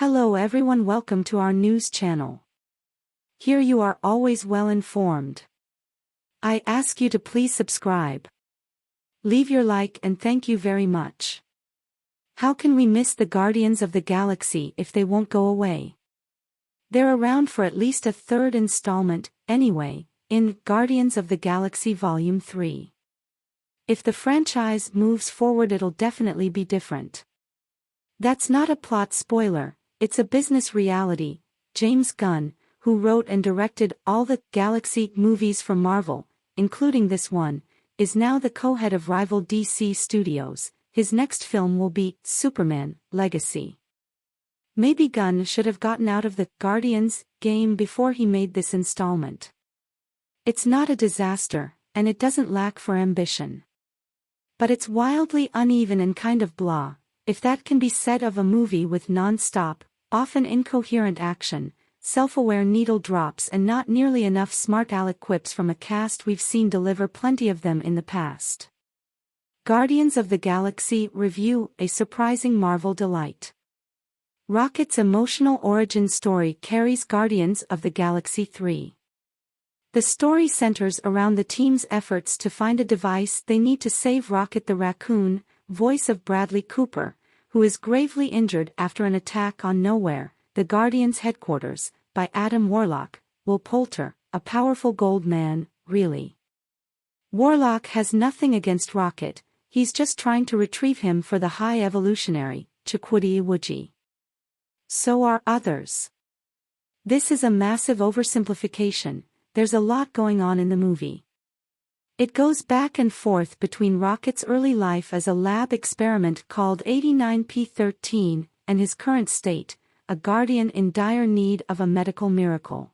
Hello everyone, welcome to our news channel. Here you are always well informed. I ask you to please subscribe. Leave your like and thank you very much. How can we miss the Guardians of the Galaxy if they won't go away? They're around for at least a third installment, anyway, in Guardians of the Galaxy Volume 3. If the franchise moves forward, it'll definitely be different. That's not a plot spoiler, it's a business reality. James Gunn, who wrote and directed all the Galaxy movies for Marvel, including this one, is now the co-head of rival DC Studios. His next film will be Superman: Legacy. Maybe Gunn should have gotten out of the Guardians game before he made this installment. It's not a disaster, and it doesn't lack for ambition. But it's wildly uneven and kind of blah, if that can be said of a movie with non-stop, often incoherent action, self-aware needle drops and not nearly enough smart aleck quips from a cast we've seen deliver plenty of them in the past. Guardians of the Galaxy Review: a surprising Marvel delight. Rocket's emotional origin story carries Guardians of the Galaxy 3. The story centers around the team's efforts to find a device they need to save Rocket the Raccoon, voice of Bradley Cooper, who is gravely injured after an attack on Nowhere, the Guardians' headquarters, by Adam Warlock. Will Poulter, a powerful gold man, really? Warlock has nothing against Rocket, he's just trying to retrieve him for the High Evolutionary, Chukwudi Iwuji. So are others. This is a massive oversimplification, there's a lot going on in the movie. It goes back and forth between Rocket's early life as a lab experiment called 89P13 and his current state, a guardian in dire need of a medical miracle.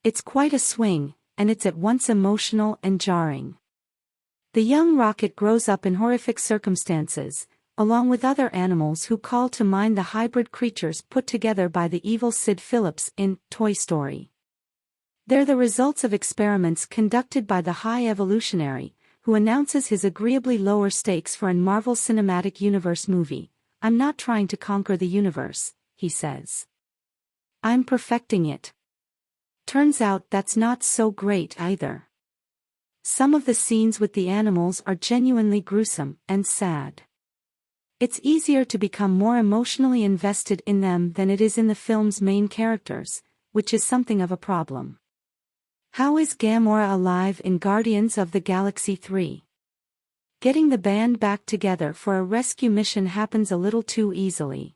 It's quite a swing, and it's at once emotional and jarring. The young Rocket grows up in horrific circumstances, along with other animals who call to mind the hybrid creatures put together by the evil Sid Phillips in Toy Story. They're the results of experiments conducted by the High Evolutionary, who announces his agreeably lower stakes for an Marvel Cinematic Universe movie. "I'm not trying to conquer the universe," he says. "I'm perfecting it." Turns out that's not so great either. Some of the scenes with the animals are genuinely gruesome and sad. It's easier to become more emotionally invested in them than it is in the film's main characters, which is something of a problem. How is Gamora alive in Guardians of the Galaxy 3? Getting the band back together for a rescue mission happens a little too easily.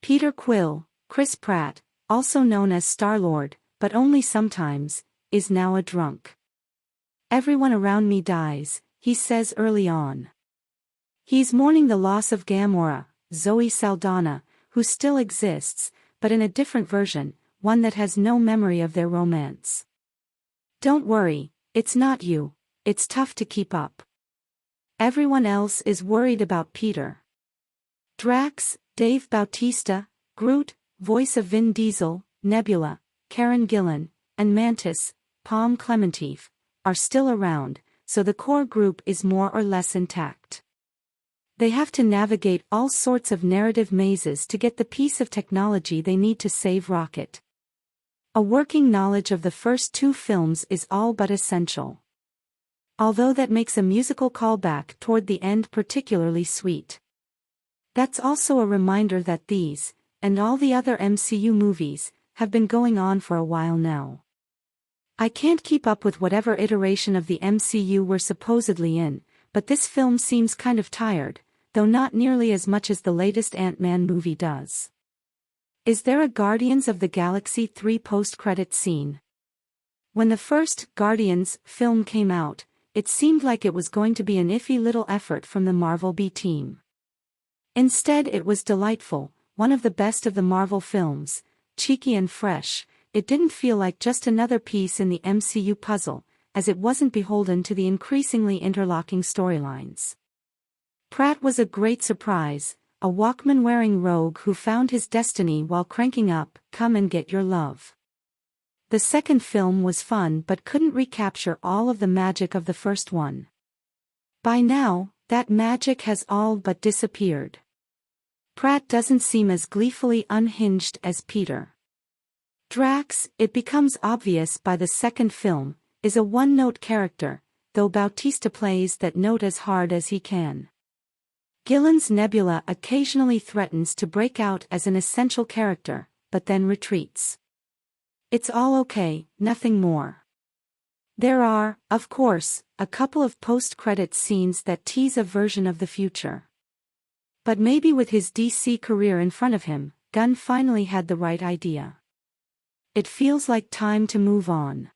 Peter Quill, Chris Pratt, also known as Star-Lord, but only sometimes, is now a drunk. "Everyone around me dies," he says early on. He's mourning the loss of Gamora, Zoe Saldana, who still exists, but in a different version, one that has no memory of their romance. "Don't worry, it's not you, it's tough to keep up." Everyone else is worried about Peter. Drax, Dave Bautista, Groot, voice of Vin Diesel, Nebula, Karen Gillan, and Mantis, Palm Clementif, are still around, so the core group is more or less intact. They have to navigate all sorts of narrative mazes to get the piece of technology they need to save Rocket. A working knowledge of the first two films is all but essential. Although that makes a musical callback toward the end particularly sweet. That's also a reminder that these, and all the other MCU movies, have been going on for a while now. I can't keep up with whatever iteration of the MCU we're supposedly in, but this film seems kind of tired, though not nearly as much as the latest Ant-Man movie does. Is there a Guardians of the Galaxy 3 post-credit scene? When the first Guardians film came out, it seemed like it was going to be an iffy little effort from the Marvel B team. Instead, it was delightful, one of the best of the Marvel films, cheeky and fresh. It didn't feel like just another piece in the MCU puzzle, as it wasn't beholden to the increasingly interlocking storylines. Pratt was a great surprise, a Walkman-wearing rogue who found his destiny while cranking up "Come and Get Your Love." The second film was fun but couldn't recapture all of the magic of the first one. By now, that magic has all but disappeared. Pratt doesn't seem as gleefully unhinged as Peter. Drax, it becomes obvious by the second film, is a one-note character, though Bautista plays that note as hard as he can. Gillen's Nebula occasionally threatens to break out as an essential character, but then retreats. It's all okay, nothing more. There are, of course, a couple of post-credit scenes that tease a version of the future. But maybe with his DC career in front of him, Gunn finally had the right idea. It feels like time to move on.